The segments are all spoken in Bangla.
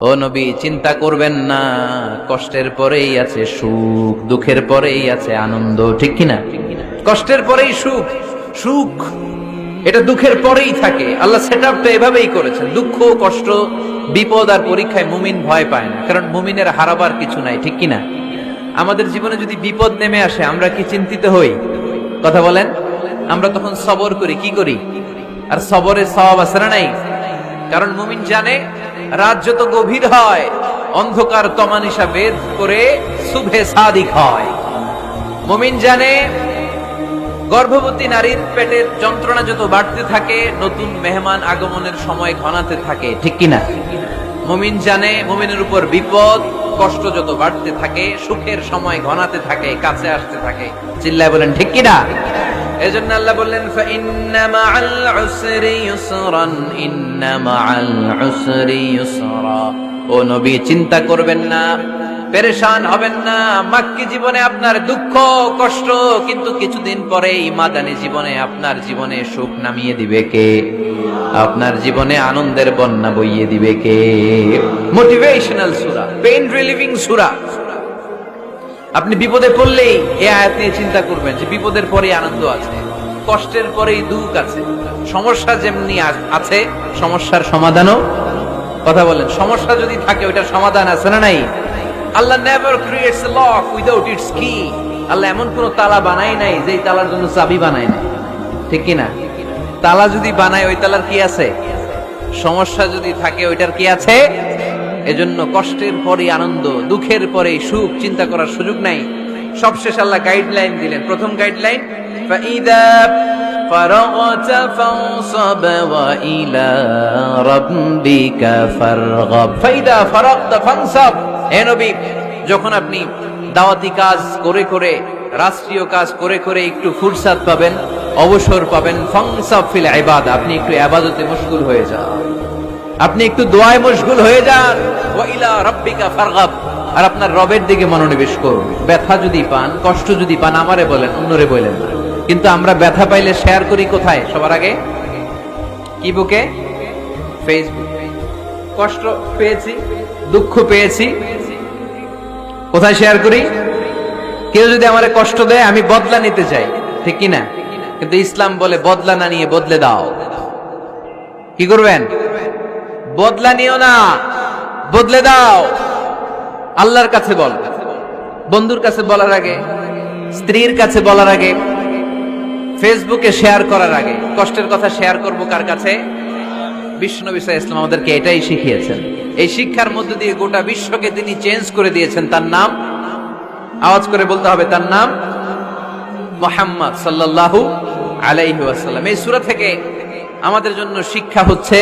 ও নবী, চিন্তা করবেন না, কষ্টের পরেই আছে সুখ, দুঃখের পরেই আছে আনন্দ, ঠিক কিনা? কষ্টের পরেই সুখ, সুখ এটা দুঃখের পরেই থাকে। আল্লাহ সেটআপটা এভাবেই করেছেন। দুঃখ, কষ্ট, বিপদ আর পরীক্ষায় মুমিন ভয় পায় না, কারণ মুমিনের হারাবার কিছু নাই, ঠিক কিনা? আমাদের জীবনে যদি বিপদ নেমে আসে, আমরা কি চিন্তিত হই? কথা বলেন। আমরা তখন সবর করি, কি করি? আর সবরের সওয়াব আছে না নাই? কারণ মুমিন জানে রাত যত গভীর হয়, অন্ধকার তমানিসা ভেদ করে সুবহে সাদিক হয়। মুমিন জানে গর্ভবতী নারীর পেটের যন্ত্রণা যত বাড়তে থাকে, নতুন মেহমান আগমনের সময় ঘনাতে থাকে, ঠিক কিনা? মুমিন জানে মুমিনের উপর বিপদ কষ্ট যত বাড়তে থাকে, সুখের সময় ঘনাতে থাকে, কাছে আসতে থাকে। চিল্লায় বলেন ঠিক কিনা? এজন্য আল্লাহ বললেন ফাইন্না মাআল উসরি ইউসরান, ইন্না মাআল উসরি ইউসরা। ও নবী, চিন্তা করবেন না, পেরেশান হবেন না। মাক্কি জীবনে আপনার দুঃখ কষ্ট, কিন্তু কিছুদিন পরেই মাদানী জীবনে আপনার জীবনে সুখ নামিয়ে দিবে কে? আপনার জীবনে আনন্দের বন্যা বইয়ে দিবে কে? মোটিভেশনাল সূরা, পেইন রিলিভিং সূরা। আপনি বিপদে পড়লেই এই আয়াত নিয়ে চিন্তা করবেন যে বিপদের পরেই আনন্দ আছে, কষ্টের পরেই দুঃখ আছে। সমস্যা যেমনি আছে, সমস্যার সমাধানও। কথা বলেন, সমস্যা যদি থাকে ওইটার সমাধান আছে না নাই? Allah never creates a lock without its key. Allah এমন কোন তালা বানায় নাই যে তালার জন্য চাবি বানায় নাই, ঠিক কি না? তালা যদি বানায়, ওই তালার কি আছে? সমস্যা যদি থাকে, ওইটার কি আছে? এজন্য কষ্টের পরে আনন্দ, দুঃখের পরে সুখ চিন্তা করার সুযোগ নাই। সবশেষ আল্লাহ গাইডলাইন দিলেন। প্রথম গাইডলাইন, ফাইদা ফারাগতা ফানসাব ওয়া ইলা রাব্বিকা ফারগাব। ফাইদা ফারাগতা ফানসাব। হে নবী, যখন আপনি দাওয়াতি কাজ করে করে, রাষ্ট্রীয় কাজ করে করে একটু ফুরসাত পাবেন, অবসর পাবেন, ফানসাব ফিল ইবাদা, আপনি একটু ইবাদতে মশগুল হয়ে যান, আপনি একটু দোয়ায় মশগুল হয়ে যান। ওয়া ইলা রাব্বিকা ফারগাব, আর আপনার রবের দিকে মনোনিবেশ করুন। ব্যথা যদি পান, কষ্ট যদি পান, আমারে বলেন, অন্যরে বলেন না। কিন্তু আমরা ব্যথা পাইলে শেয়ার করি কোথায়? সবার আগে কি বুকে? ফেসবুক। কষ্ট পেয়েছি, দুঃখ পেয়েছি, কোথায় শেয়ার করি? কেউ যদি আমারে কষ্ট দেয়, আমি বদলা নিতে চাই, ঠিক কি না? কিন্তু ইসলাম বলে বদলা না নিয়ে বদলে দাও। কি করবেন? বদলা নিও না, বদলে দাও। আল্লাহর কাছে বল, বন্ধুর কাছে বলার আগে, স্ত্রীর কাছে বলার আগে, ফেসবুকে শেয়ার করার আগে, কষ্টের কথা শেয়ার করব কার কাছে? বিশ্বনবী সাল্লাল্লাহু আলাইহি ওয়াসাল্লাম আমাদেরকে এটাই শিখিয়েছেন। এই শিক্ষার মধ্য দিয়ে গোটা বিশ্বকে তিনি চেঞ্জ করে দিয়েছেন। তার নাম আওয়াজ করে বলতে হবে, তার নাম মুহাম্মদ সাল্লাল্লাহু আলাইহি ওয়াসাল্লাম। এই সূরা থেকে আমাদের জন্য শিক্ষা হচ্ছে,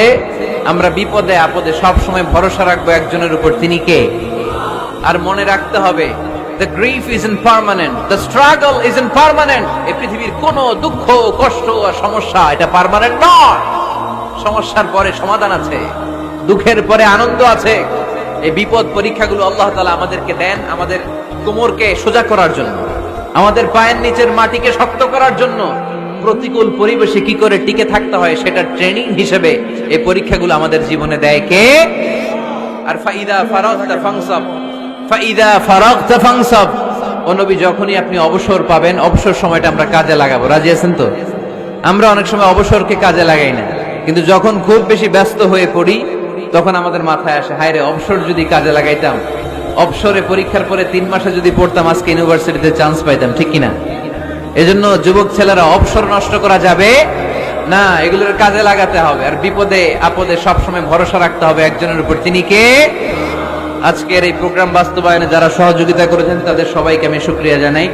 আমরা বিপদে আপদে সব সময় ভরসা রাখবো একজনের উপর, তিনি কে? আর মনে রাখতে হবে, the grief isn't permanent, the struggle isn't permanent. এই পৃথিবীর কোনো দুঃখ কষ্ট আর সমস্যা এটা পার্মানেন্ট নয়। সমস্যার পরে সমাধান আছে, দুঃখের পরে আনন্দ আছে। এই বিপদ পরীক্ষাগুলো আল্লাহ তাআলা আমাদেরকে দেন আমাদের কোমরকে সোজা করার জন্য, আমাদের পায়ের নিচের মাটিকে শক্ত করার জন্য। প্রতিকূল পরিবেশে কি করে টিকে থাকতে হয় সেটা ট্রেনিং হিসেবে এই পরীক্ষাগুলো আমাদের জীবনে দেয় কে? আর ফাইদা ফারাগতা ফানসাব, ফাইদা ফারাগতা ফানসাব। ও নবী, যখনই আপনি অবসর পাবেন, অবসর সময়টা আমরা কাজে লাগাবো। রাজি আছেন তো? আমরা অনেক সময় অবসরকে কাজে লাগাই না, কিন্তু যখন খুব বেশি ব্যস্ত হয়ে পড়ি, তখন আমাদের মাথায় আসে, হায় রে, অবসর যদি কাজে লাগাইতাম, অবসরে পরীক্ষার পরে 3 মাসে যদি পড়তাম, আজকে ইউনিভার্সিটিতে চান্স পাইতাম, ঠিক কিনা? এজন্য যুবক ছেলেরা, অবসর নষ্ট করা যাবে না, এগুলোর কাজে লাগাতে হবে। আর বিপদে আপদে সবসময় ভরসা রাখতে হবে একজনের উপর, তিনি কে? আজকের এই প্রোগ্রাম বাস্তবায়নে যারা সহযোগিতা করেছেন, তাদের সবাইকে আমি শুকরিয়া জানাই।